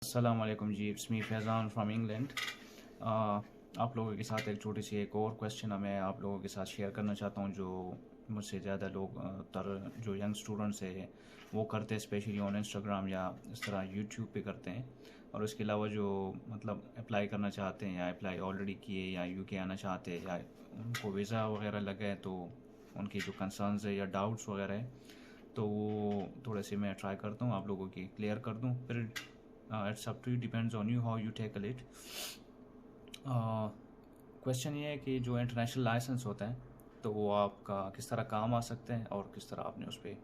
अस्सलाम वालेकुम जी, it's me Faizan from England. आप लोगों के साथ एक छोटी सी एक और क्वेश्चन मैं आप लोगों के साथ शेयर करना चाहता हूँ, जो मुझसे ज़्यादा लोग जो यंग स्टूडेंट्स है वो करते हैं, स्पेशली ऑन इंस्टाग्राम या इस तरह यूट्यूब पे करते हैं। और उसके अलावा जो मतलब अप्लाई करना चाहते हैं या अप्लाई ऑलरेडी किए या यूके आना चाहते हैं या उनको वीज़ा वगैरह लगा है, तो उनकी जो कंसर्न्स है या डाउट्स वगैरह है, तो वो थोड़े से मैं ट्राई करता हूँ आप लोगों की क्लियर कर दूँ। फिर it's up to you, depends on you how you tackle it. Question ये है कि जो इंटरनेशनल लाइसेंस होता है तो वो आपका किस तरह काम आ सकते हैं और किस तरह आपने उस पर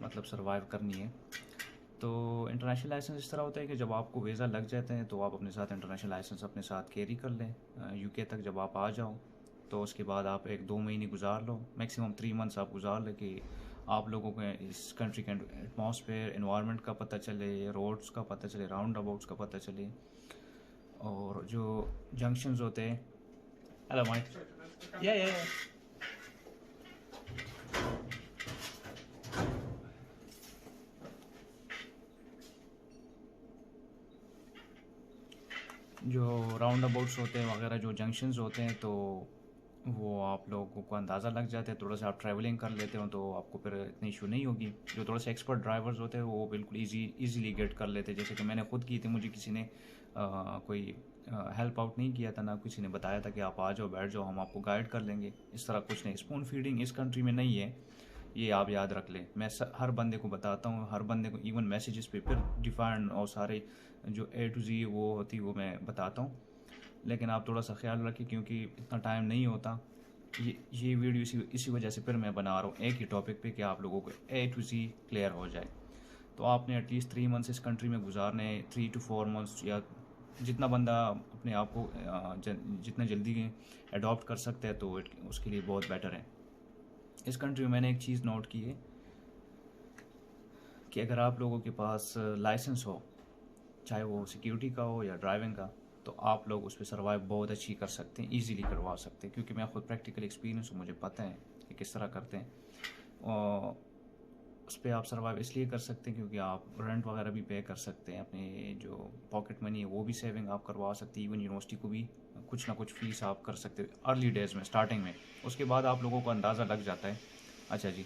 मतलब सर्वाइव करनी है। तो इंटरनेशनल लाइसेंस इस तरह होता है कि जब आपको वीज़ा लग जाते हैं तो आप अपने साथ इंटरनेशनल लाइसेंस अपने साथ कैरी कर लें। यूके तक जब आप आ जाओ तो उसके बाद आप 1-2 महीने गुजार लो, मैक्सिमम 3 मंथ्स आप गुजार लें कि आप लोगों को इस कंट्री के एटमॉस्फेयर इन्वायरमेंट का पता चले, रोड्स का पता चले, राउंड अबाउट्स का पता चले, और जो जंक्शंस होते हैं। Hello Mike. या जो राउंड अबाउट्स होते हैं वगैरह, जो जंक्शंस होते हैं, तो वो आप लोगों को अंदाज़ा लग जाता है। थोड़ा सा आप ट्रैवलिंग कर लेते हो तो आपको फिर इतनी इशू नहीं होगी। जो थोड़े से एक्सपर्ट ड्राइवर्स होते हैं वो बिल्कुल इजीली गेट कर लेते हैं। जैसे कि मैंने खुद की थी, मुझे किसी ने कोई हेल्प आउट नहीं किया था, ना किसी ने बताया था कि आप आ जाओ, बैठ जाओ, हम आपको गाइड कर लेंगे। इस तरह कुछ नहीं, स्पून फीडिंग इस कंट्री में नहीं है, ये आप याद रख लें। मैं हर बंदे को बताता हूँ, हर बंदे को इवन मैसेजेस पे फिर डिफाइन और सारे जो A to Z वो होती वो मैं बताता हूँ। लेकिन आप थोड़ा सा ख्याल रखिए क्योंकि इतना टाइम नहीं होता। ये वीडियो इसी वजह से फिर मैं बना रहा हूँ एक ही टॉपिक पे कि आप लोगों को A to Z क्लियर हो जाए। तो आपने एटलीस्ट 3 मंथ्स इस कंट्री में गुजारने, 3 to 4 मंथ्स, या जितना बंदा अपने आप को जितना जल्दी अडॉप्ट कर सकता है तो उसके लिए बहुत बेटर है। इस कंट्री में मैंने एक चीज़ नोट की है कि अगर आप लोगों के पास लाइसेंस हो, चाहे वो सिक्योरिटी का हो या ड्राइविंग का, तो आप लोग उस पर सर्वाइव बहुत अच्छी कर सकते हैं, इजीली करवा सकते हैं। क्योंकि मैं खुद प्रैक्टिकल एक्सपीरियंस हूँ, मुझे पता है कि किस तरह करते हैं। और उस पर आप सर्वाइव इसलिए कर सकते हैं क्योंकि आप रेंट वगैरह भी पे कर सकते हैं, अपने जो पॉकेट मनी है वो भी सेविंग आप करवा सकते हैं, इवन यूनिवर्सिटी को भी कुछ ना कुछ फीस आप कर सकते हैं अर्ली डेज़ में, स्टार्टिंग में। उसके बाद आप लोगों को अंदाज़ा लग जाता है। अच्छा जी,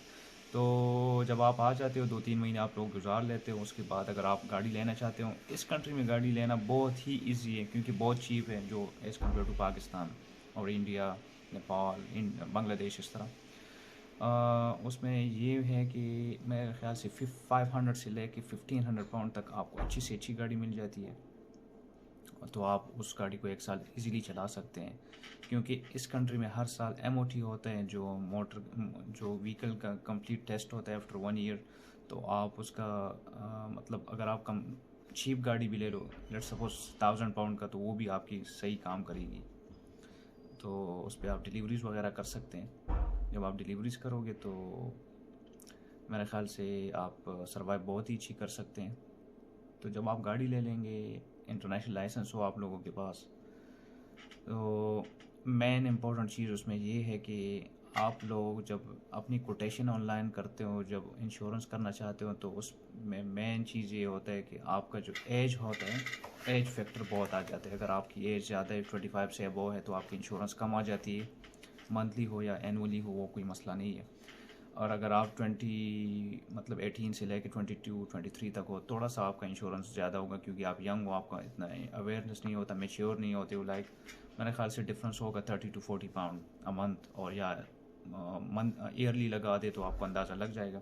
तो जब आप आ जाते हो 2-3 महीने आप लोग गुजार लेते हो, उसके बाद अगर आप गाड़ी लेना चाहते हो, इस कंट्री में गाड़ी लेना बहुत ही ईजी है क्योंकि बहुत चीप है जो एज़ कम्पेयर टू पाकिस्तान और इंडिया, नेपाल, बांग्लादेश, इस तरह। उसमें ये है कि मेरे ख्याल से 500 से लेके 1500 पाउंड तक आपको अच्छी से अच्छी गाड़ी मिल जाती है। तो आप उस गाड़ी को 1 साल इजीली चला सकते हैं क्योंकि इस कंट्री में हर साल MOT होता है, जो व्हीकल का कंप्लीट टेस्ट होता है आफ्टर 1 ईयर। तो आप उसका मतलब अगर आप कम चीप गाड़ी भी ले लो, लेट्स सपोज 1000 पाउंड का, तो वो भी आपकी सही काम करेगी। तो उस पर आप डिलीवरीज वगैरह कर सकते हैं। जब आप डिलीवरीज करोगे तो मेरे ख्याल से आप सर्वाइव बहुत ही अच्छी कर सकते हैं। तो जब आप गाड़ी ले लेंगे, इंटरनेशनल लाइसेंस हो आप लोगों के पास, तो मेन इम्पोर्टेंट चीज़ उसमें ये है कि आप लोग जब अपनी कोटेशन ऑनलाइन करते हो, जब इंश्योरेंस करना चाहते हो, तो उसमें मेन चीज़ ये होता है कि आपका जो एज होता है, एज फैक्टर बहुत आ जाता है। अगर आपकी एज ज़्यादा है, 25 से अबव है, तो आपकी इंश्योरेंस कम आ जाती है। मंथली हो या एनुअली हो वो कोई मसला नहीं है। और अगर आप 18 से लेकर 22-23 तक हो, थोड़ा सा आपका इंश्योरेंस ज़्यादा होगा क्योंकि आप यंग हो, आपका इतना अवेयरनेस नहीं होता, मेच्योर नहीं होते हो। लाइक मेरे ख्याल से डिफरेंस होगा 30 to 40 पाउंड अ मंथ, और या मंथ ईयरली लगा दे तो आपको अंदाज़ा लग जाएगा।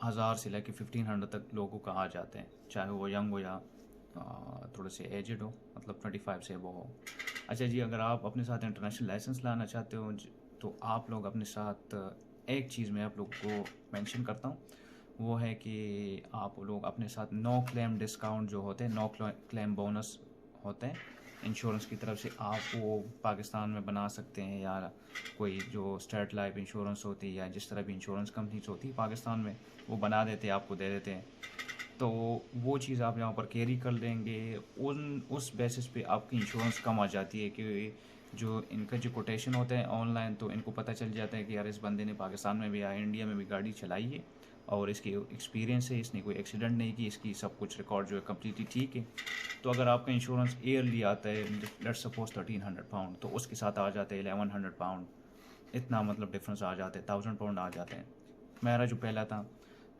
1000 से लेकर 1500 तक लोगों का आ जाते हैं, चाहे वो यंग हो या थोड़े से एजड हो, मतलब 25 से वो हो। अच्छा जी, अगर आप अपने साथ इंटरनेशनल लाइसेंस लाना चाहते हो तो आप लोग अपने साथ एक चीज़ मैं आप लोग को मेंशन करता हूँ, वो है कि आप लोग अपने साथ नो क्लेम डिस्काउंट जो होते हैं, नो क्लेम बोनस होते हैं इंश्योरेंस की तरफ से, आप वो पाकिस्तान में बना सकते हैं, या कोई जो स्टेट लाइफ इंश्योरेंस होती है या जिस तरह भी इंश्योरेंस कंपनीज होती है पाकिस्तान में, वो बना देते हैं, आपको दे देते हैं। तो वो चीज़ आप यहाँ पर कैरी कर लेंगे, उस बेसिस पे आपकी इंश्योरेंस कम आ जाती है कि जो इनका जो कोटेशन होता है ऑनलाइन, तो इनको पता चल जाता है कि यार इस बंदे ने पाकिस्तान में भी या इंडिया में भी गाड़ी चलाई है, और इसकी एक्सपीरियंस है, इसने कोई एक्सीडेंट नहीं की, इसकी सब कुछ रिकॉर्ड जो है कम्प्लीटली ठीक है। तो अगर आपका इंश्योरेंस ईयरली आता है लेट्स सपोज 1300 पाउंड, तो उसके साथ आ जाते हैं 1100 पाउंड, इतना मतलब डिफरेंस आ जाते हैं, 1000 पाउंड आ जाते हैं। मेरा जो पहला था,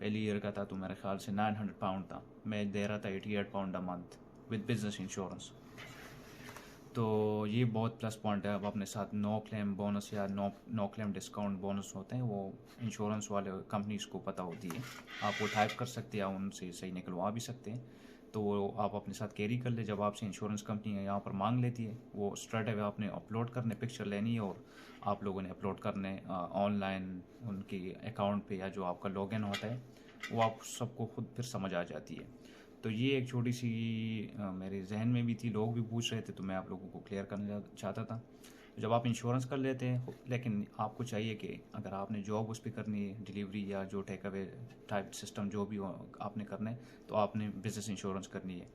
पहली ईयर का था, तो मेरे ख्याल से 900 पाउंड था, मैं दे रहा था 88 pound a month with business insurance. तो ये बहुत प्लस पॉइंट है। अब अपने साथ नो क्लेम बोनस या नो क्लेम डिस्काउंट बोनस होते हैं, वो इंश्योरेंस वाले कंपनीज को पता होती है, आप वो टाइप कर सकते हैं या उनसे सही निकलवा भी सकते हैं। तो वो आप अपने साथ कैरी कर ले, जब आपसे इंश्योरेंस कंपनी यहाँ पर मांग लेती है, वो स्ट्रेट अवे आपने अपलोड करने, पिक्चर लेनी है और आप लोगों ने अपलोड करने ऑनलाइन उनके अकाउंट पे, या जो आपका लॉगिन होता है वो आप सबको खुद फिर समझ आ जाती है। तो ये एक छोटी सी मेरे जहन में भी थी, लोग भी पूछ रहे थे, तो मैं आप लोगों को क्लियर करना चाहता था। तो जब आप इंश्योरेंस कर लेते हैं, लेकिन आपको चाहिए कि अगर आपने जॉब उस पर करनी है, डिलीवरी या जो टेक अवे टाइप सिस्टम जो भी हो आपने करना है, तो आपने बिजनेस इंश्योरेंस करनी है,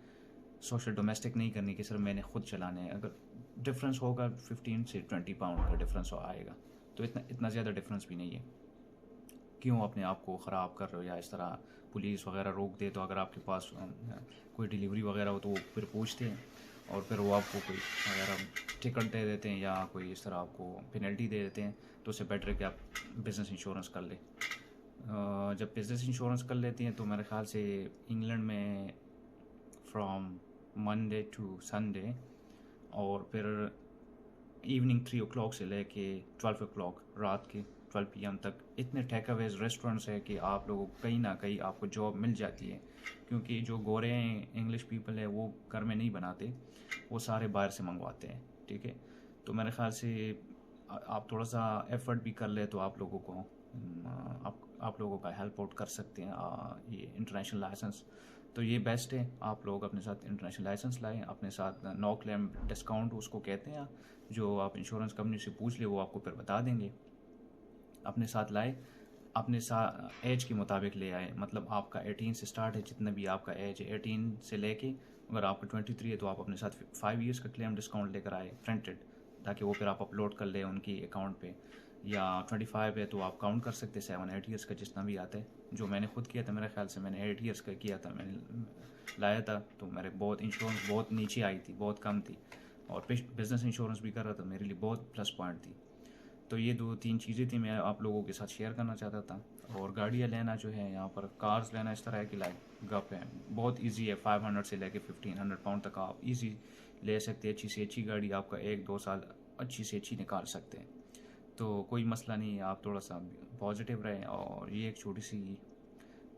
सोशल डोमेस्टिक नहीं करनी कि सर मैंने खुद चलाने हैं। अगर डिफरेंस होगा 15 से 20 पाउंड का डिफरेंस आएगा, तो इतना ज़्यादा डिफरेंस भी नहीं है। क्यों अपने आप को ख़राब कर रहे हो, या इस तरह पुलिस वगैरह रोक दे, तो अगर आपके पास कोई डिलीवरी वगैरह हो तो वो फिर पूछते हैं और फिर वो आपको कोई वगैरह टिकट दे देते हैं या कोई इस तरह आपको पेनल्टी दे देते हैं। तो उससे बेटर है कि आप बिज़नेस इंश्योरेंस कर लें। जब बिज़नेस इंश्योरेंस कर लेती हैं तो मेरे ख्याल से इंग्लैंड में फ्रॉम मंडे टू संडे और फिर इवनिंग 3 o'clock से लेके 12 o'clock रात के 12 PM तक इतने टेक अवेज रेस्टोरेंट्स है कि आप लोगों को कहीं ना कहीं आपको जॉब मिल जाती है। क्योंकि जो गोरे इंग्लिश पीपल है वो घर में नहीं बनाते, वो सारे बाहर से मंगवाते हैं, ठीक है। तो मेरे ख्याल से आप थोड़ा सा एफर्ट भी कर ले तो आप लोगों को आप लोगों का हेल्प आउट कर सकते हैं। ये इंटरनेशनल लाइसेंस तो ये बेस्ट है, आप लोग अपने साथ इंटरनेशनल लाइसेंस लाएं, अपने साथ नो क्लेम डिस्काउंट उसको कहते हैं, जो आप इंश्योरेंस कंपनी से पूछ ले वो आपको फिर बता देंगे। अपने साथ लाए, अपने साथ एज के मुताबिक ले आए, मतलब आपका 18 से स्टार्ट है, जितना भी आपका एज है 18 से लेके, अगर आपका 23 है तो आप अपने साथ 5 ईयर्स का क्लेम डिस्काउंट लेकर आए प्रिंटेड, ताकि वो फिर आप अपलोड कर लें उनकी अकाउंट पे। या 25 है तो आप काउंट कर सकते 7-8 ईयर्स का जितना भी आता है। जो मैंने खुद किया था, मेरे ख्याल से मैंने 8 ईयर्स का किया था, मैंने लाया था, तो मेरे बहुत इंश्योरेंस बहुत नीचे आई थी, बहुत कम थी, और बिजनेस इंश्योरेंस भी कर रहा था, मेरे लिए बहुत प्लस पॉइंट थी। तो ये 2-3 चीज़ें थी मैं आप लोगों के साथ शेयर करना चाहता था। और गाड़ियाँ लेना जो है यहाँ पर, कार्स लेना इस तरह है कि लाइक गप है, बहुत इजी है। 500 से लेके 1500 पाउंड तक आप इजी ले सकते हैं। अच्छी से अच्छी गाड़ी आपका 1-2 साल अच्छी से अच्छी निकाल सकते हैं, तो कोई मसला नहीं है। आप थोड़ा सा पॉजिटिव रहें। और ये एक छोटी सी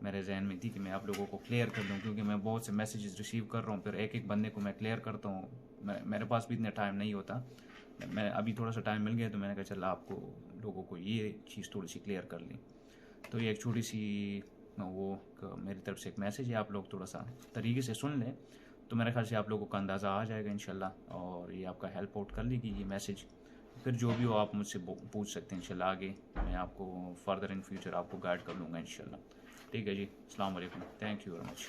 मेरे जहन में थी कि मैं आप लोगों को क्लियर कर दूं, क्योंकि मैं बहुत से मैसेजेस रिसीव कर रहा हूँ, फिर एक एक बंदे को मैं क्लियर करता हूँ, मेरे पास भी इतना टाइम नहीं होता। मैं अभी थोड़ा सा टाइम मिल गया तो मैंने कहा चला आपको लोगों को ये चीज़ थोड़ी सी क्लियर कर ली। तो ये एक छोटी सी वो मेरी तरफ से एक मैसेज है, आप लोग थोड़ा सा तरीके से सुन लें तो मेरे ख्याल से आप लोगों का अंदाज़ा आ जाएगा इंशाल्लाह, और ये आपका हेल्प आउट कर लेगी ये मैसेज। फिर जो भी हो आप मुझसे पूछ सकते हैं इंशाल्लाह, आगे मैं आपको फर्दर इन फ्यूचर आपको गाइड कर लूँगा इंशाल्लाह। ठीक है जी, अस्सलाम वालेकुम, थैंक यू वेरी मच।